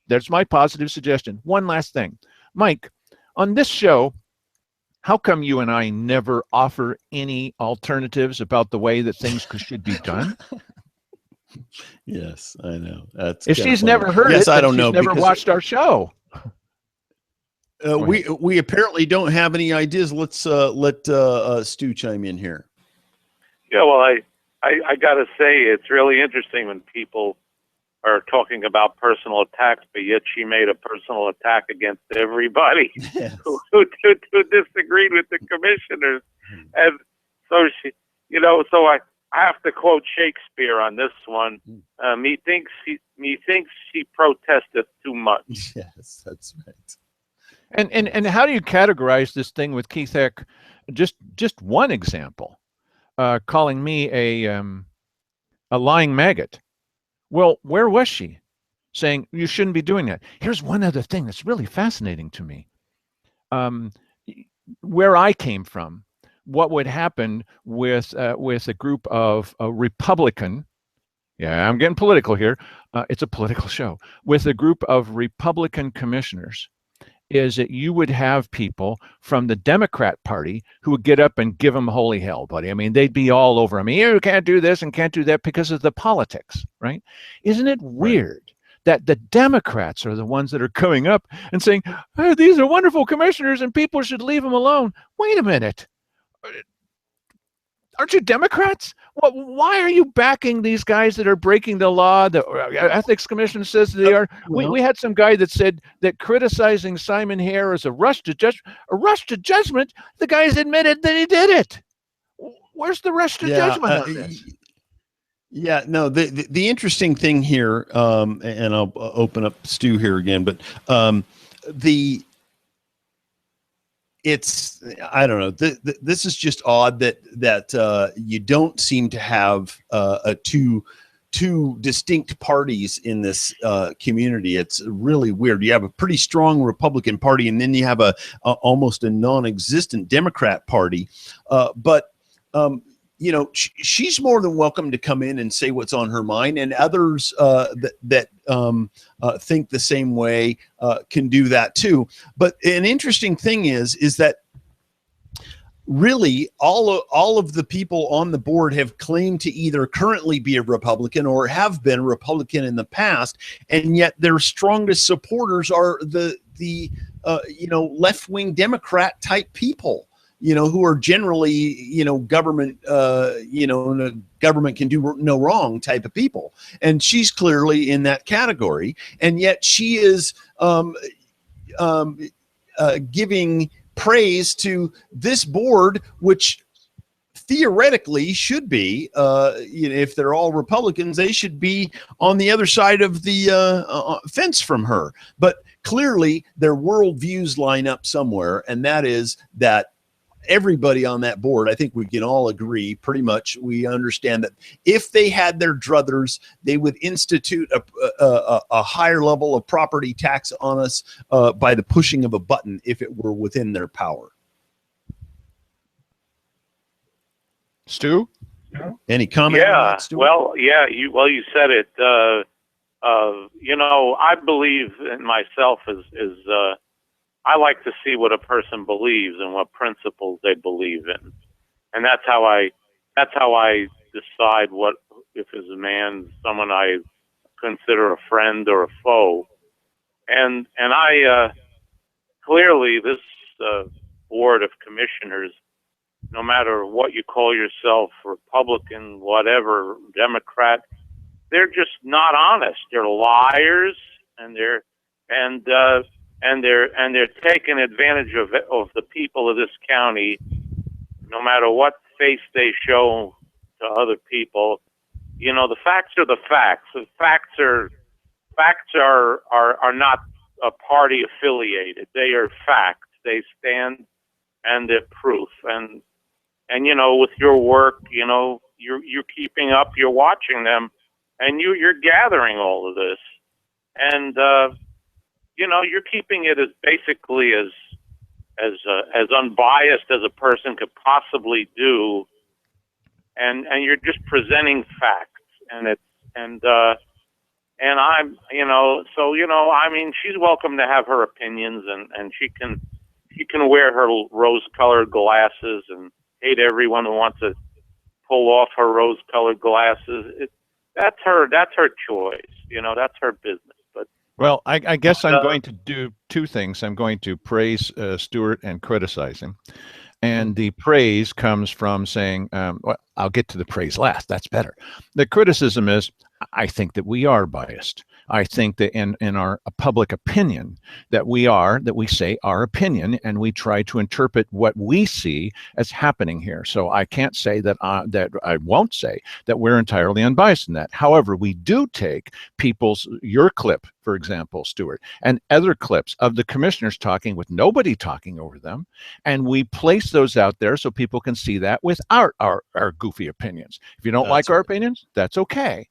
There's my positive suggestion. One last thing. Mike, on this show, how come you and I never offer any alternatives about the way that things should be done? Yes, I know. If she's never heard it, I don't know. She's never watched our show. We apparently don't have any ideas. Let's let Stu chime in here. Yeah, well, I got to say it's really interesting when people are talking about personal attacks, but yet she made a personal attack against everybody who disagreed with the commissioners. And so so I have to quote Shakespeare on this one. Methinks she protesteth too much. Yes, that's right. And how do you categorize this thing with Keith Eck? Just one example, calling me a lying maggot. Well, where was she? Saying you shouldn't be doing that. Here's one other thing that's really fascinating to me. Where I came from, what would happen with a group of Republican, I'm getting political here. It's a political show. With a group of Republican commissioners, is that you would have people from the Democrat Party who would get up and give them holy hell, buddy. I mean, they'd be all over. I mean, you can't do this and can't do that because of the politics, right? Isn't it weird that the Democrats are the ones that are coming up and saying, oh, these are wonderful commissioners and people should leave them alone? Wait a minute. Aren't you Democrats? Why are you backing these guys that are breaking the law? The Ethics Commission says they are. We had some guy that said that criticizing Simon Hare is a rush to judgment. The guy's admitted that he did it. Where's the rush to judgment on this? Yeah, no. The interesting thing here, and I'll open up Stu here again, but it's, I don't know. This is just odd that you don't seem to have two distinct parties in this community. It's really weird. You have a pretty strong Republican Party, and then you have almost a non-existent Democrat Party. But you know, she's more than welcome to come in and say what's on her mind, and others that think the same way can do that too. But an interesting thing is that really all of the people on the board have claimed to either currently be a Republican or have been Republican in the past, and yet their strongest supporters are the you know, left-wing Democrat type people, you know, who are generally, you know, government can do no wrong type of people. And she's clearly in that category. And yet she is giving praise to this board, which theoretically should be, you know, if they're all Republicans, they should be on the other side of the fence from her. But clearly their worldviews line up somewhere, and that is that everybody on that board, I think we can all agree pretty much, we understand that if they had their druthers, they would institute a higher level of property tax on us by the pushing of a button if it were within their power. Stu? Any comment on Yeah, that, Stuart? well, yeah, you said it. You know, I believe in myself as I like to see what a person believes and what principles they believe in, and that's how I decide what, if is a man, someone I consider a friend or a foe, and I clearly this board of commissioners, no matter what you call yourself, Republican, whatever, Democrat, they're just not honest. They're liars, and they're taking advantage of the people of this county, no matter what face they show to other people. You know, the facts are the facts. The facts are not party affiliated. They are facts. They stand and they're proof. And you know, with your work, you know, you're keeping up. You're watching them, and you're gathering all of this, and you know, you're keeping it as basically as unbiased as a person could possibly do, and you're just presenting facts, and I'm, you know, so, you know, I mean, she's welcome to have her opinions, and she can wear her rose-colored glasses and hate everyone who wants to pull off her rose-colored glasses. That's her choice, you know, that's her business. But Well, I guess I'm going to do two things. I'm going to praise Stuart and criticize him. And the praise comes from saying, well, I'll get to the praise last. That's better. The criticism is, I think that we are biased. I think that in our public opinion, that we say our opinion, and we try to interpret what we see as happening here. So I can't say that I won't say that we're entirely unbiased in that. However, we do take your clip, for example, Stuart, and other clips of the commissioners talking with nobody talking over them, and we place those out there so people can see that without our goofy opinions. If you don't like our opinions, that's okay.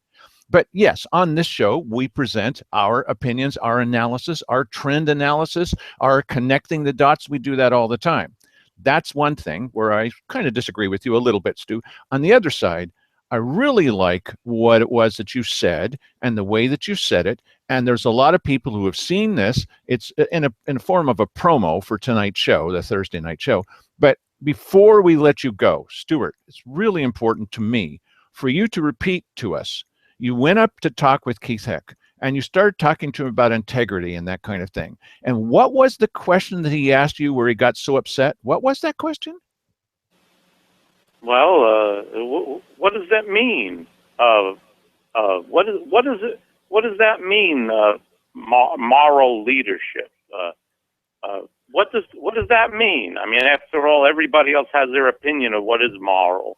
But yes, on this show, we present our opinions, our analysis, our trend analysis, our connecting the dots. We do that all the time. That's one thing where I kind of disagree with you a little bit, Stu. On the other side, I really like what it was that you said and the way that you said it. And there's a lot of people who have seen this. It's in a form of a promo for tonight's show, the Thursday night show. But before we let you go, Stuart, it's really important to me for you to repeat to us. You went up to talk with Keith Heck, and you started talking to him about integrity and that kind of thing. And what was the question that he asked you where he got so upset? What was that question? Well, what does that mean? What does that mean? Moral leadership. What does that mean? I mean, after all, everybody else has their opinion of what is moral.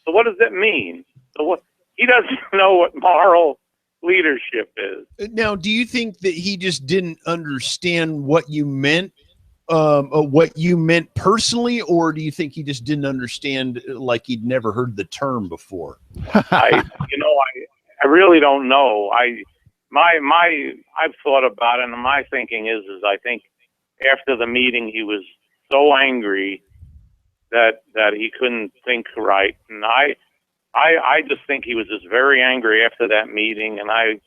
So what does that mean? So what? He doesn't know what moral leadership is. Now, do you think that he just didn't understand what you meant what you meant personally, or do you think he just didn't understand, like he'd never heard the term before? I really don't know. I've thought about it, and my thinking is I think after the meeting he was so angry that he couldn't think right, and I just think he was just very angry after that meeting, and I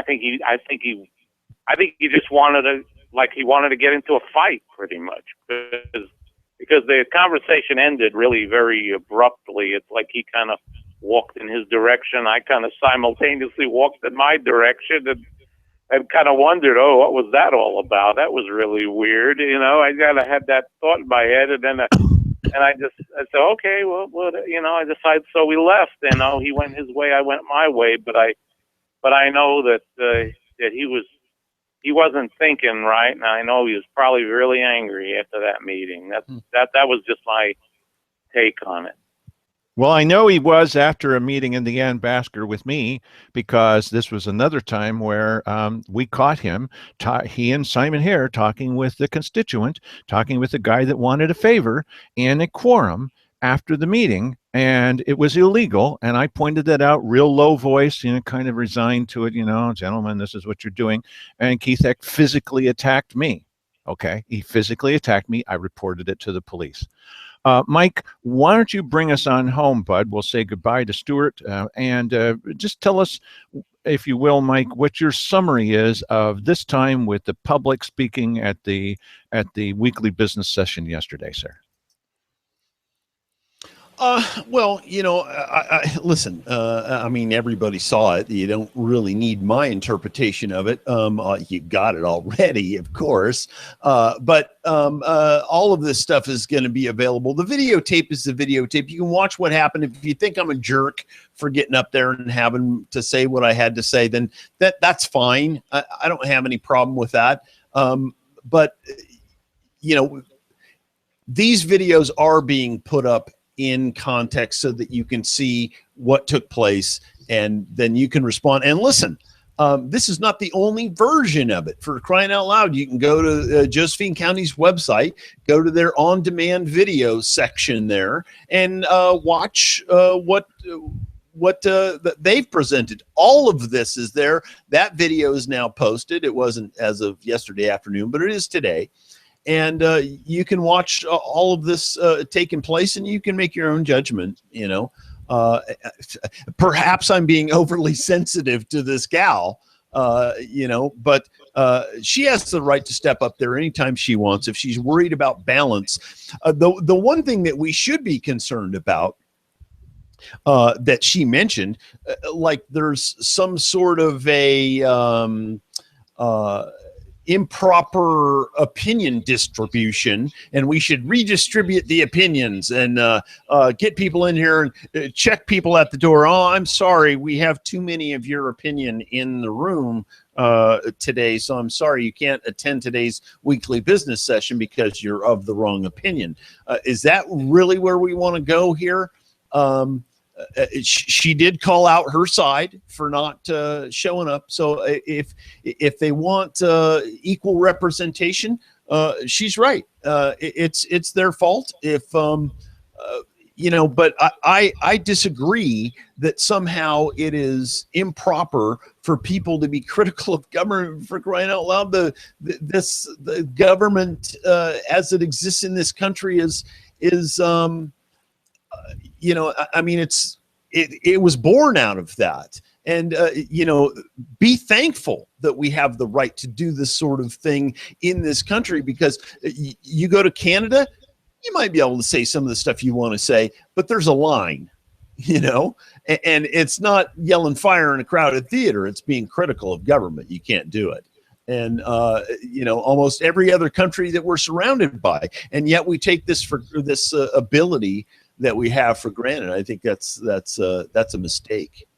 think he just wanted to get into a fight pretty much because the conversation ended really very abruptly. It's like he kind of walked in his direction. I kind of simultaneously walked in my direction and kind of wondered, oh, what was that all about? That was really weird. I kind of had that thought in my head, and then I said, okay, well, I decided. So we left. He went his way, I went my way. But I know that he wasn't thinking right, and I know he was probably really angry after that meeting. That was just my take on it. Well, I know he was after a meeting in the Ann Basker with me, because this was another time where we caught him, he and Simon Hare, talking with the constituent, talking with the guy that wanted a favor in a quorum after the meeting, and it was illegal. And I pointed that out real low voice, kind of resigned to it, gentlemen, this is what you're doing. And Keith Eck physically attacked me. Okay, he physically attacked me. I reported it to the police. Mike, why don't you bring us on home, bud? We'll say goodbye to Stuart, and just tell us, if you will, Mike, what your summary is of this time with the public speaking at the weekly business session yesterday, sir. Well, listen, I mean, everybody saw it. You don't really need my interpretation of it. You got it already, of course. But all of this stuff is going to be available. The videotape is the videotape. You can watch what happened. If you think I'm a jerk for getting up there and having to say what I had to say, then that's fine. I don't have any problem with that. But these videos are being put up in context so that you can see what took place, and then you can respond. And listen, this is not the only version of it. For crying out loud, you can go to Josephine County's website, go to their on-demand video section there, and watch what they've presented. All of this is there. That video is now posted. It wasn't as of yesterday afternoon, but it is today. And you can watch all of this taking place, and you can make your own judgment. Perhaps I'm being overly sensitive to this gal, but she has the right to step up there anytime she wants if she's worried about balance. The one thing that we should be concerned about that she mentioned, like there's some sort of a improper opinion distribution, and we should redistribute the opinions and get people in here and check people at the door. Oh, I'm sorry, we have too many of your opinion in the room today, so I'm sorry you can't attend today's weekly business session because you're of the wrong opinion. Is that really where we want to go here? She did call out her side for not showing up. So if they want equal representation, she's right. It's their fault. If but I disagree that somehow it is improper for people to be critical of government. For crying out loud, the government as it exists in this country is I mean, it was born out of that. And, be thankful that we have the right to do this sort of thing in this country, because you go to Canada, you might be able to say some of the stuff you want to say, but there's a line, and it's not yelling fire in a crowded theater. It's being critical of government. You can't do it. And, almost every other country that we're surrounded by, and yet we take this ability that we have for granted. I think that's a mistake.